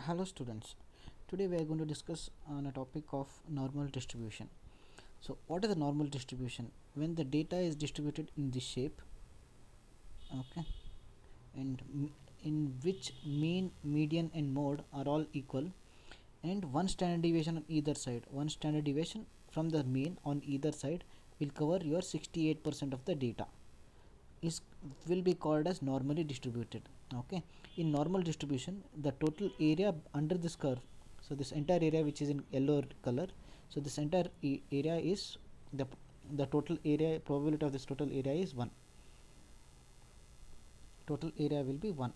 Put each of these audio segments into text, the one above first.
Hello students, today we are going to discuss on a topic of normal distribution. So what is the normal distribution? When the data is distributed in this shape, okay, and in which mean, median and mode are all equal, and one standard deviation on either side, one standard deviation from the mean on either side will cover your 68% of the data, is will be called as normally distributed. Okay, in normal distribution the total area under this curve, so this entire area which is in yellow color, so this entire area is the the total area, probability of this total area is 1. Total area will be 1.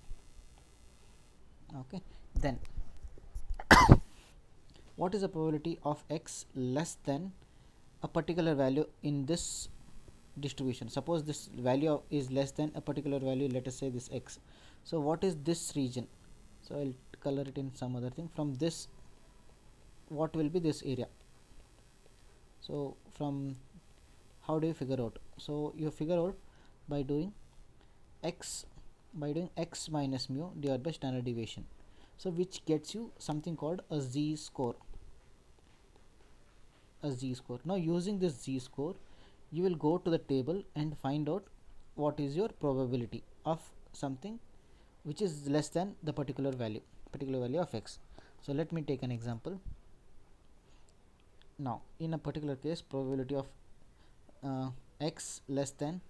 Okay, then what is the probability of x less than a particular value in this distribution? Suppose this value is less than a particular value, let us say this x. So what is this region? So I'll color it in some other thing. From this, what will be this area? So from, how do you figure out? So you figure out by doing x minus mu divided by standard deviation, so which gets you something called a z-score. Now using this z-score, you will go to the table and find out what is your probability of something which is less than the particular value of x. So let me take an example. Now in a particular case, probability of x less than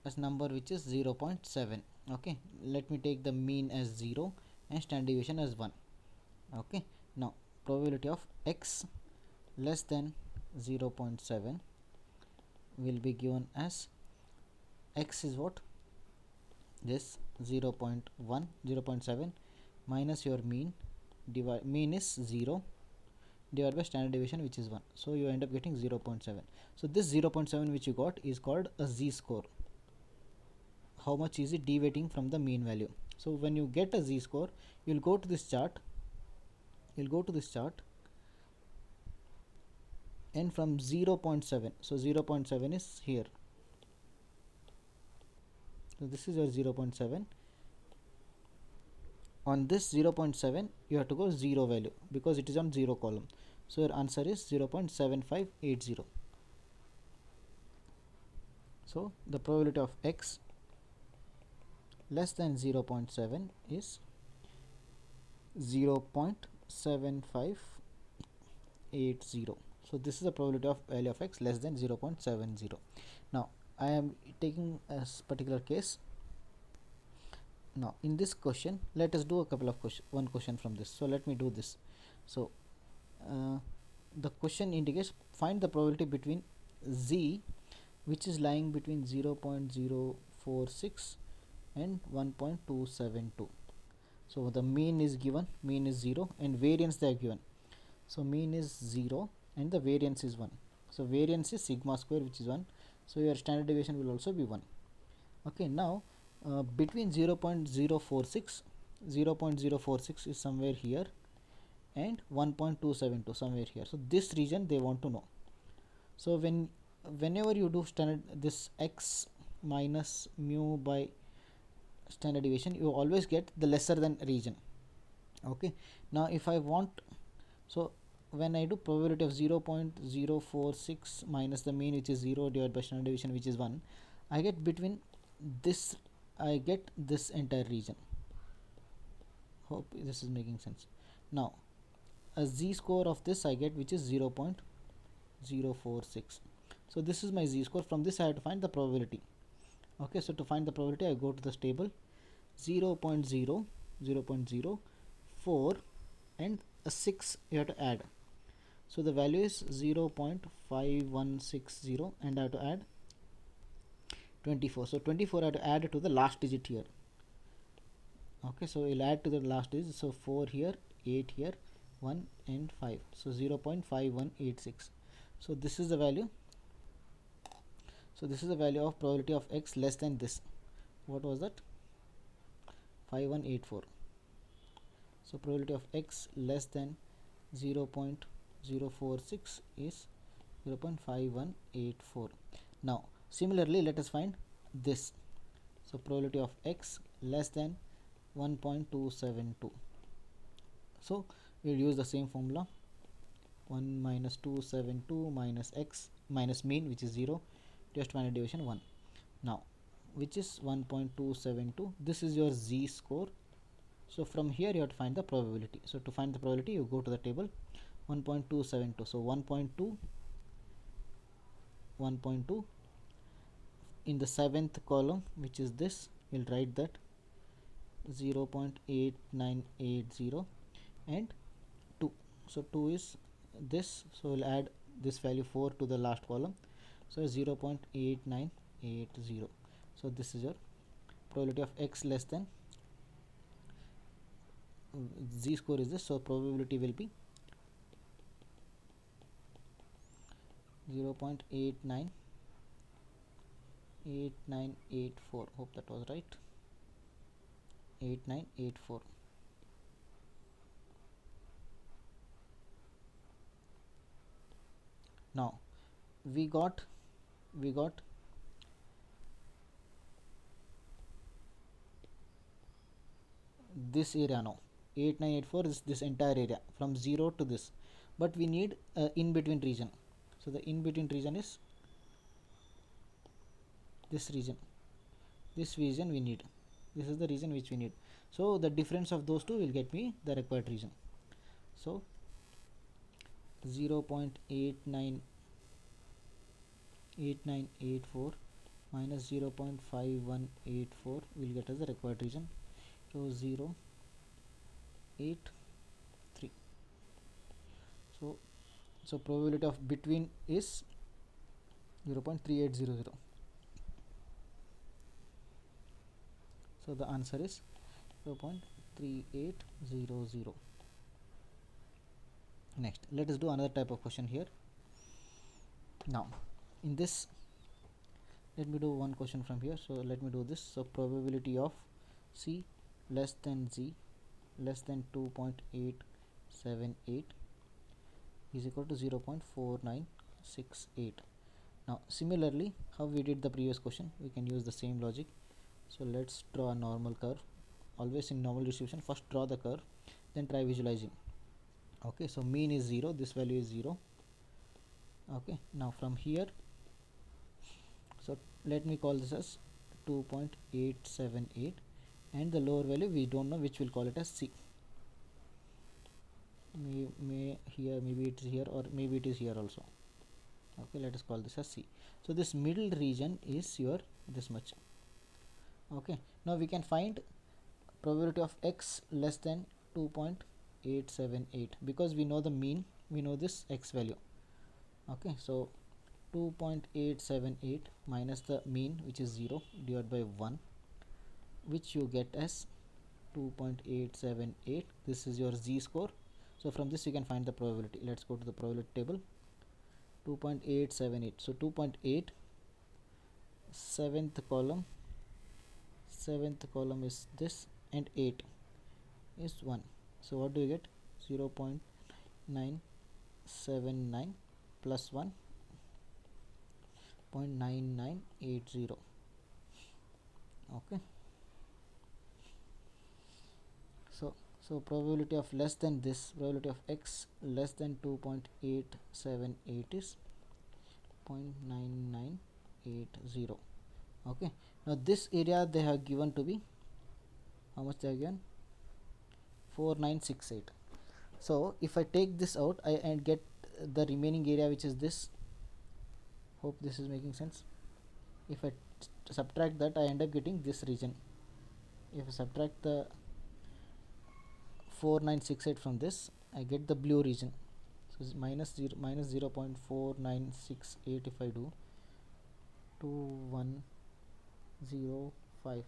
a number which is 0.7. okay, let me take the mean as 0 and standard deviation as 1. okay, now probability of x less than 0.7 will be given as x is what, this 0.1 0.7 minus your mean, mean is 0 divided by standard deviation which is 1, so you end up getting 0.7. so this 0.7 which you got is called a z-score. How much is it deviating from the mean value? So when you get a z-score, you'll go to this chart, and from 0.7, so 0.7 is here, so this is your 0.7. on this 0.7 you have to go 0 value because it is on 0 column, so your answer is 0.7580. so the probability of x less than 0.7 is 0.7580. so this is the probability of value of x less than 0.70. now I am taking a particular case. Now in this question, let us do a couple of one question from this. So let me do this. So the question indicates, find the probability between z, which is lying between 0.046 and 1.272. so the mean is given, mean is 0, and variance they are given. So mean is 0 and the variance is 1. So variance is sigma square, which is 1. So your standard deviation will also be 1. okay, now between 0.046 is somewhere here, and 1.272 somewhere here. So this region they want to know. So whenever you do standard this x minus mu by standard deviation, you always get the lesser than region. okay, now if I want, so when I do probability of 0.046 minus the mean, which is 0, divided by standard deviation which is 1, I get between this, I get this entire region. Hope this is making sense. Now a z-score of this I get, which is 0.046. so this is my z-score. From this I have to find the probability. okay, so to find the probability I go to this table, 0.0 and a 6 you have to add. So the value is 0.5160 and I have to add 24. So 24 I have to add to the last digit here. okay, so we'll add to the last digit. So 4 here, 8 here, 1 and 5. so 0.5186. so this is the value. So this is the value of probability of x less than this. What was that? 5184. so probability of x less than 0.046 is 0.5184. now similarly let us find this. so probability of x less than 1.272. So we'll use the same formula, 1 minus 272 minus x minus mean, which is 0, test standard deviation 1. Now which is 1.272, this is your z score. So from here you have to find the probability. So to find the probability, you go to the table, 1.272. So 1.2 1.2 in the 7th column, which is this, we'll write that 0.8980 and 2. So 2 is this, so we'll add this value 4 to the last column, so 0.8980. so this is your probability of x less than z score is this, so probability will be 0.8984. hope that was right, 8984. Now we got this area now, 8984 is this entire area from 0 to this, but we need in between region. So the in between region is this region, this region we need, this is the region which we need. So the difference of those two will get me the required region. So 0.8984 minus 0.5184 will get us the required region. So 0.83. So probability of between is 0.3800. So the answer is 0.3800. Next, let us do another type of question here. Now in this, let me do one question from here. So let me do this. So probability of c less than z less than 2.878 is equal to 0.4968. Now similarly, how we did the previous question, we can use the same logic. So let's draw a normal curve. Always in normal distribution, first draw the curve, then try visualizing. Okay, so mean is 0, this value is 0. Okay, now from here, so let me call this as 2.878, and the lower value we don't know, which we'll call it as c. Maybe it is here, or maybe it is here also. Okay, let us call this as c. So this middle region is your this much. Okay, now we can find probability of x less than 2.878 because we know the mean, we know this x value. Okay, so 2.878 minus the mean, which is 0, divided by 1, which you get as 2.878. this is your z score. So from this you can find the probability. Let's go to the probability table. 2.878, so 2.8, seventh column is this, and 8 is 1. So what do you get? 0.979 plus 1, 0.9980. Okay, so probability of less than this, probability of x less than 2.878 is 0.9980. Okay, now this area they have given to be, how much they have given? 4968. So if I take this out, I get the remaining area, which is this. Hope this is making sense. If I subtract that, I end up getting this region. If I subtract the 4968 from this, I get the blue region. So it's minus 0.4968. if I do 2105,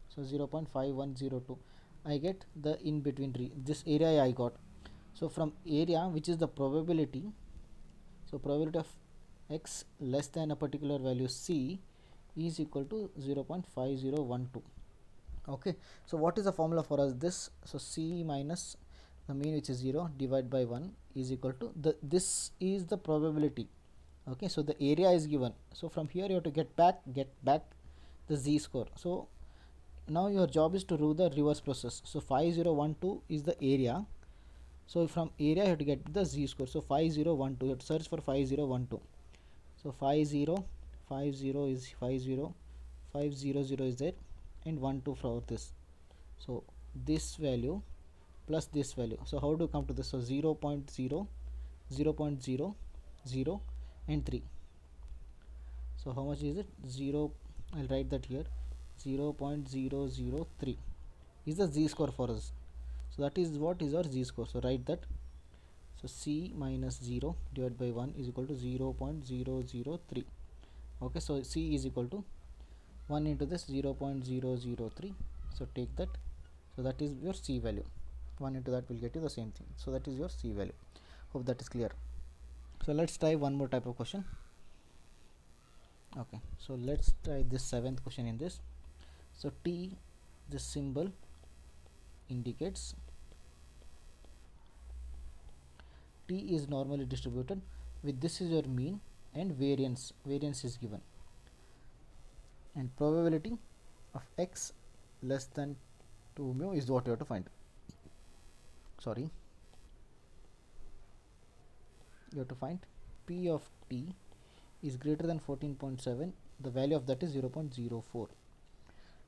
so 0.5102, I get the in between this area I got. So from area, which is the probability, so probability of x less than a particular value c is equal to 0.5012. Okay, so what is the formula for us? This, so c minus the mean, which is 0, divided by 1 is equal to this is the probability. Okay, so the area is given, so from here you have to get back the z score. So now your job is to do the reverse process. So 5012 is the area, So from area you have to get the z-score. So 5012, you have to search for 5012. So 50 is 50, 500 is there, and 12 for this. So this value plus this value. So how do you come to this? So 0 0.0, 0 0.00, and 3. So how much is it? 0, I'll write that here, 0.003 is the z-score for us. So that is what is our z-score. So write that. So c minus 0 divided by 1 is equal to 0.003. Okay, so c is equal to 1 into this 0.003. So take that. So that is your c value. 1 into that will get you the same thing. So that is your c value. Hope that is clear. So let's try one more type of question. Okay, so let's try this seventh question in this. So t, this symbol indicates t is normally distributed with this is your mean, and variance is given, and probability of x less than 2 mu is what you have to find. Sorry, you have to find p of t is greater than 14.7. The value of that is 0.04.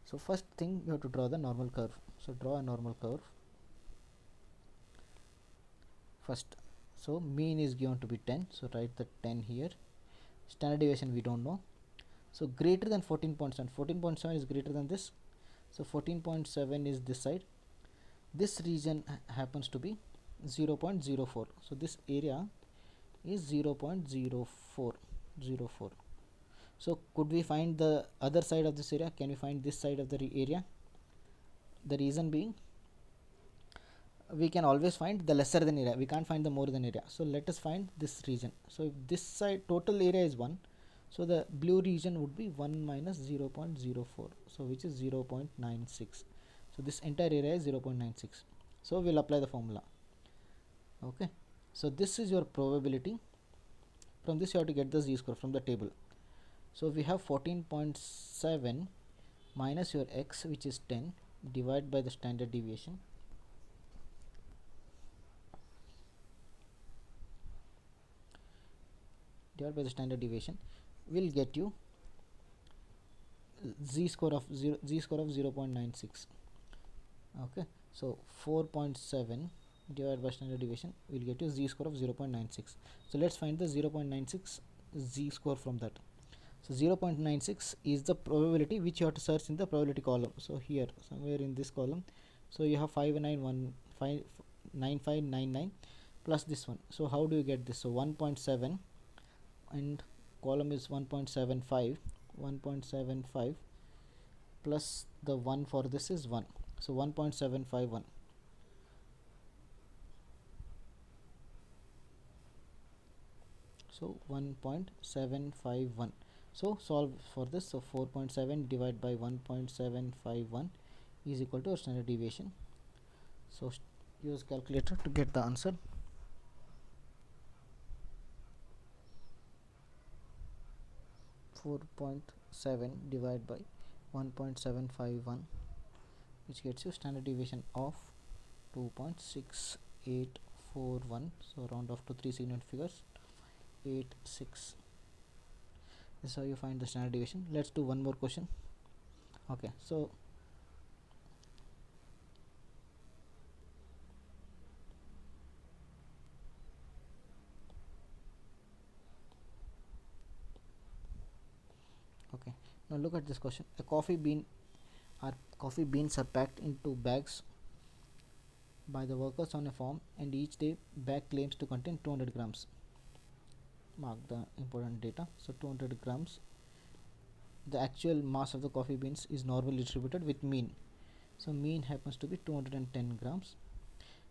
So first thing you have to draw the normal curve. So draw a normal curve first. So mean is given to be 10, so write the 10 here. Standard deviation we don't know. So greater than 14.7, 14.7 is greater than this, so 14.7 is this side. This region happens to be 0.04, so this area is 0.0404. So could we find the other side of this area? Can we find this side of the area? The reason being, we can always find the lesser than area, we can't find the more than area. So let us find this region. So if this side total area is 1, so the blue region would be 1 minus 0.04, so which is 0.96. So this entire area is 0.96. So we'll apply the formula. Okay, so this is your probability. From this you have to get the z-score from the table. So we have 14.7 minus your x, which is 10, divided by the standard deviation. Divided by the standard deviation will get you z-score of 0.96. Okay, so 4.7 divided by standard deviation will get you z-score of 0.96. So let's find the 0.96 z-score from that. So 0.96 is the probability which you have to search in the probability column. So here somewhere in this column, so you have 9599 plus this one. So how do you get this? So 1.7 and column is 1.75, 1.75 plus the 1 for this is 1, so 1.751. So 1.751. So solve for this. So 4.7 divided by 1.751 is equal to our standard deviation. So use calculator to get the answer. 4.7 divided by 1.751, which gets you standard deviation of 2.6841. so round off to 3 significant figures, 86. This is how you find the standard deviation. Let's do one more question. Okay, so okay, now look at this question. Coffee beans are packed into bags by the workers on a farm, and each day bag claims to contain 200 grams. Mark the important data. So 200 grams. The actual mass of the coffee beans is normally distributed with mean. So mean happens to be 210 grams.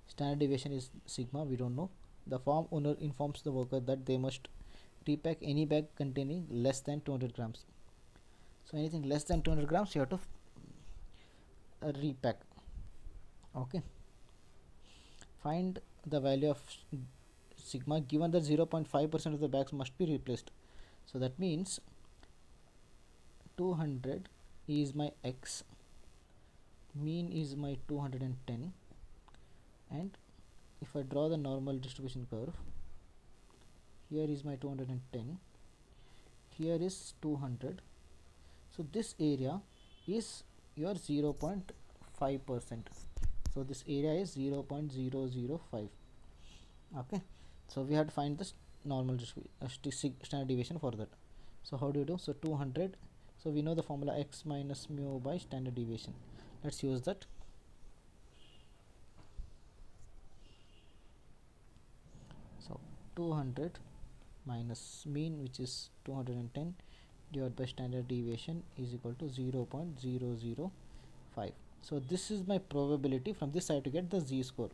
Standard deviation is sigma, we don't know. The farm owner informs the worker that they must repack any bag containing less than 200 grams. So anything less than 200 grams you have to repack. Okay, find the value of sigma given that 0.5% of the bags must be replaced. So that means 200 is my x, mean is my 210, and if I draw the normal distribution curve, here is my 210, here is 200, so this area is your 0.5%. So this area is 0.005. Okay, so we have to find this normal standard deviation for that. So how do you do? So 200, so we know the formula x minus mu by standard deviation. Let's use that. So 200 minus mean, which is 210, divided by standard deviation is equal to 0.005. So this is my probability from this side to get the z-score.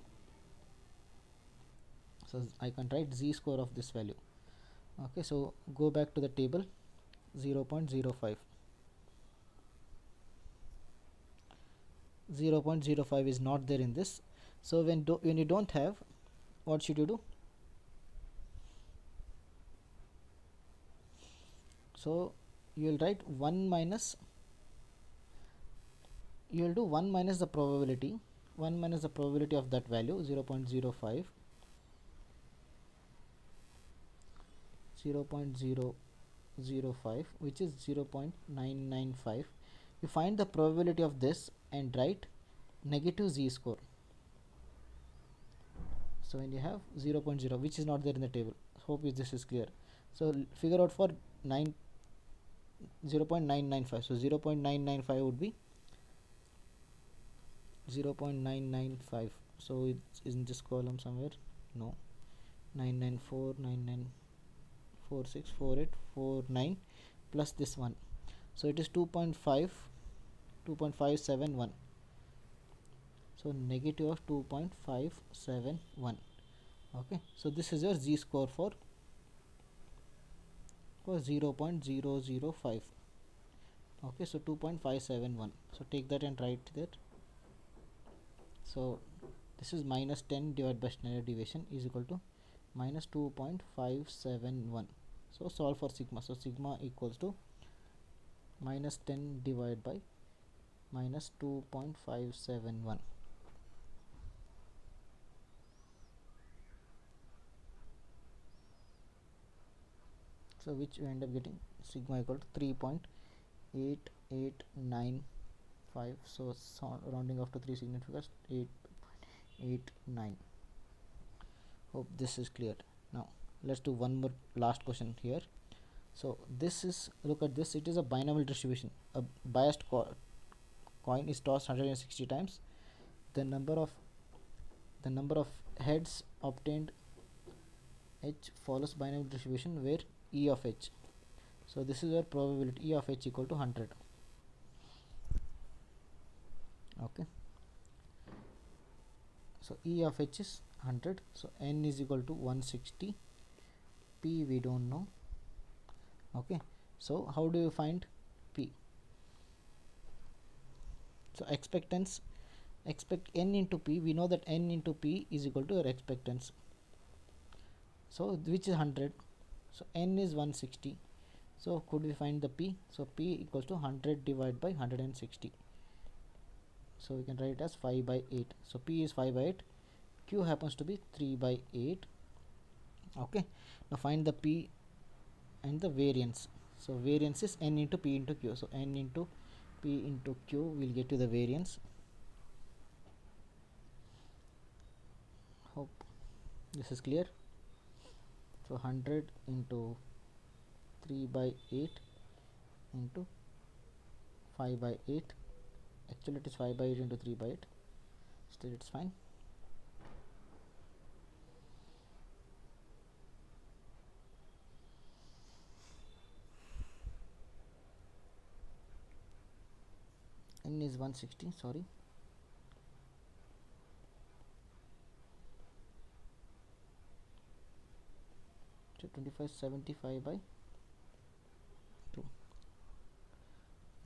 So I can write z-score of this value. Okay, so go back to the table. 0.05. 0.05 is not there in this. So when you don't have, what should you do? So you will write 1 minus, you will do 1 minus the probability, 1 minus the probability of that value 0.05, 0.005, which is 0.995. You find the probability of this and write negative z-score. So when you have 0.0, which is not there in the table, hope this is clear. So figure out for 0.995. So 0.995 would be 0.995. So it's in this column somewhere. No, 994, 9946, 4849 plus this one. So it is 2.571. So negative of 2.571. Okay, so this is your z-score for 0.005. Okay, so 2.571. So take that and write that. So this is minus 10 divided by standard deviation is equal to minus 2.571. So solve for sigma. So sigma equals to minus 10 divided by minus 2.571. So which you end up getting sigma equal to 3.8895. So rounding off to 3 significant 8.89. Hope this is clear. Now let's do one more last question here. So this is, look at this, it is a binomial distribution. A biased coin is tossed 160 times. The number of heads obtained h follows binomial distribution where e of h. So this is where probability e of h equal to 100. Okay, so e of h is 100, so n is equal to 160, p we don't know. Okay, so how do you find p? So expect n into p, we know that n into p is equal to your expectance, so which is 100, so n is 160. So could we find the p? So p equals to 100 divided by 160. So we can write it as 5 by 8. So p is 5 by 8, q happens to be 3 by 8. Okay, now find the p and the variance. So variance is n into p into q. So n into p into q will get you the variance. Hope this is clear. So 100 into 3 by 8 into 5 by 8. Actually it is 5 by 8 into 3 by 8. Still it's fine. N is 160, sorry. So 2575 by 2.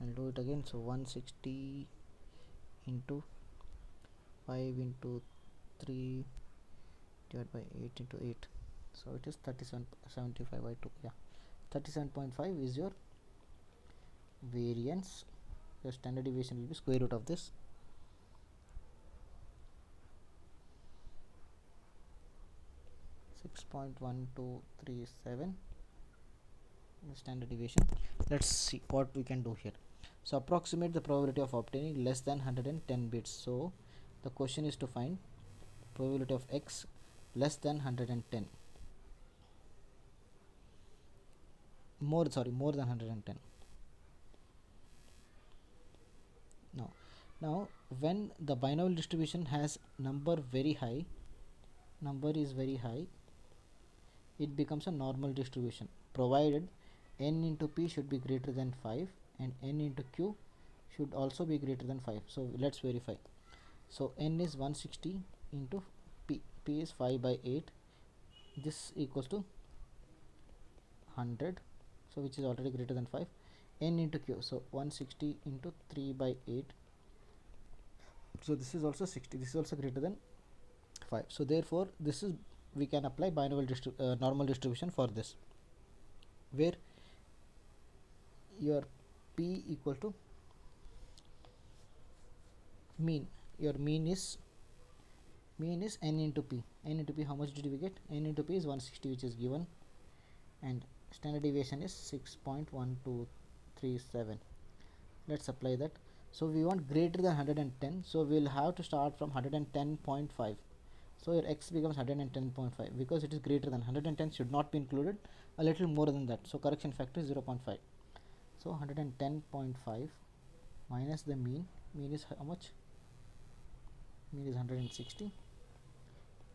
I'll do it again. So 160 into 5 into 3 divided by 8 into 8. So it is 3775 by 2. Yeah, 37.5 is your variance. Your standard deviation will be square root of this. 6.1237 standard deviation. Let's see what we can do here. So approximate the probability of obtaining less than 110 bits. So the question is to find probability of x less than 110, more than 110. Now when the binomial distribution has number is very high, it becomes a normal distribution, provided n into p should be greater than 5 and n into q should also be greater than 5. So let's verify. So n is 160 into p is 5 by 8, this equals to 100, so which is already greater than 5. N into q, so 160 into 3 by 8, so this is also 60, this is also greater than 5. So therefore this is, we can apply binomial normal distribution for this, where your p equal to mean, your mean is n into p. N into p, how much did we get? N into p is 160, which is given, and standard deviation is 6.1237. let's apply that. So we want greater than 110, so we'll have to start from 110.5. so your x becomes 110.5 because it is greater than 110, should not be included, a little more than that, so correction factor is 0.5. So 110.5 minus the mean is how much? Mean is 160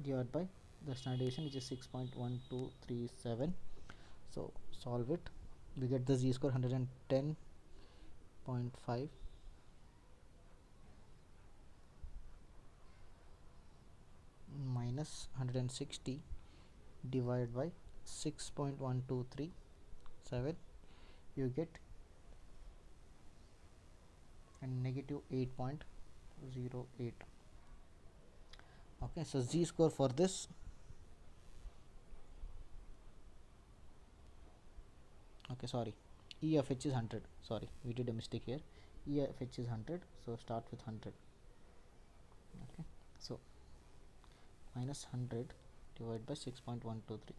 divided by the standard deviation, which is 6.1237. so solve it, we get the z-score 110.5 minus 160 divided by 6.1237, you get a negative 8.08. okay, so z-score for this, okay, sorry, E of h is 100, sorry, we did a mistake here. E of h is 100, so start with 100. okay, so minus 100 divided by 6.123,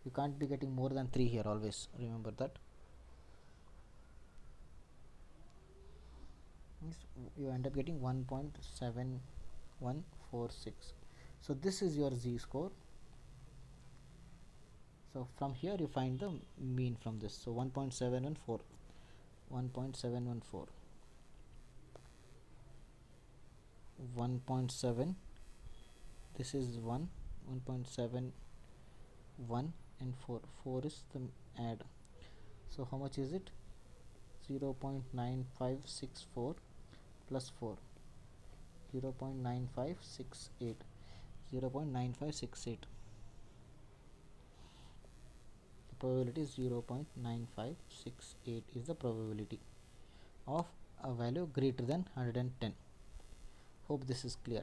you can't be getting more than 3 here, always remember that. You end up getting 1.7146. so this is your z-score. So from here you find the mean from this, so 1.714, 1.714, 1.7, this is 1, 1.71 and 4 is the add, so how much is it? 0.9564 plus 4, 0.9568, 0.9568, the probability is 0.9568 is the probability of a value greater than 110. Hope this is clear.